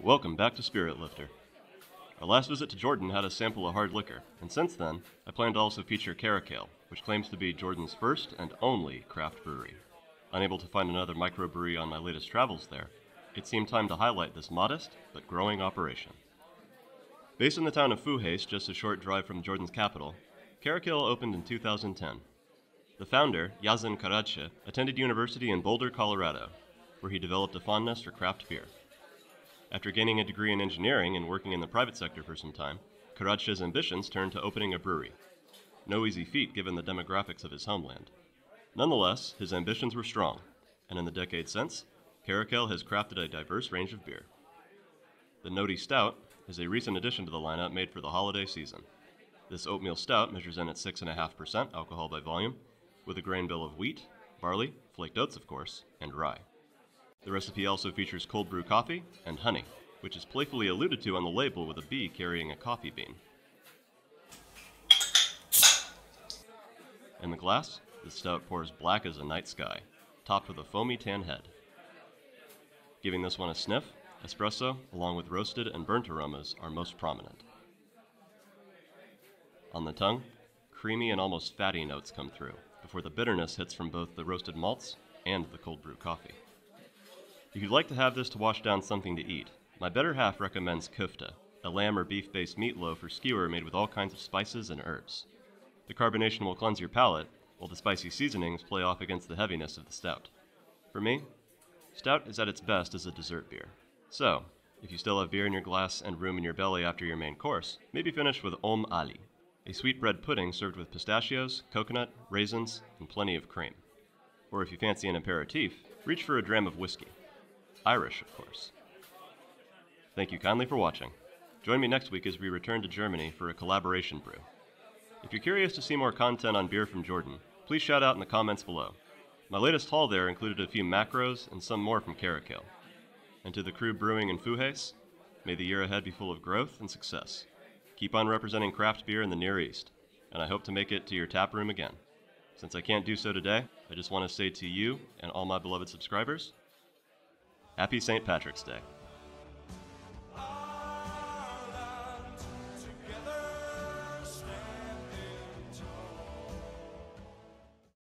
Welcome back to SpiritLifter. Our last visit to Jordan had us sample a hard liquor, and since then, I plan to also feature Carakale, which claims to be Jordan's first and only craft brewery. Unable to find another microbrewery on my latest travels there, it seemed time to highlight this modest but growing operation. Based in the town of Fuhace, just a short drive from Jordan's capital, Carakale opened in 2010. The founder, Yazan Karadze, attended university in Boulder, Colorado, where he developed a fondness for craft beer. After gaining a degree in engineering and working in the private sector for some time, Karadze's ambitions turned to opening a brewery. No easy feat given the demographics of his homeland. Nonetheless, his ambitions were strong, and in the decades since, Carakale has crafted a diverse range of beer. The N-Oaty Stout is a recent addition to the lineup made for the holiday season. This oatmeal stout measures in at 6.5% alcohol by volume, with a grain bill of wheat, barley, flaked oats of course, and rye. The recipe also features cold brew coffee and honey, which is playfully alluded to on the label with a bee carrying a coffee bean. In the glass, the stout pours black as a night sky, topped with a foamy tan head. Giving this one a sniff, espresso, along with roasted and burnt aromas, are most prominent. On the tongue, creamy and almost fatty notes come through, before the bitterness hits from both the roasted malts and the cold brew coffee. If you'd like to have this to wash down something to eat, my better half recommends kofta, a lamb or beef-based meatloaf or skewer made with all kinds of spices and herbs. The carbonation will cleanse your palate, while the spicy seasonings play off against the heaviness of the stout. For me, stout is at its best as a dessert beer. So, if you still have beer in your glass and room in your belly after your main course, maybe finish with Ali, a sweetbread pudding served with pistachios, coconut, raisins, and plenty of cream. Or if you fancy an aperitif, reach for a dram of whiskey. Irish, of course. Thank you kindly for watching. Join me next week as we return to Germany for a collaboration brew. If you're curious to see more content on beer from Jordan, please shout out in the comments below. My latest haul there included a few macros and some more from Carakale. And to the crew brewing in Fuhace, may the year ahead be full of growth and success. Keep on representing craft beer in the Near East, and I hope to make it to your tap room again. Since I can't do so today, I just want to say to you and all my beloved subscribers, Happy St. Patrick's Day.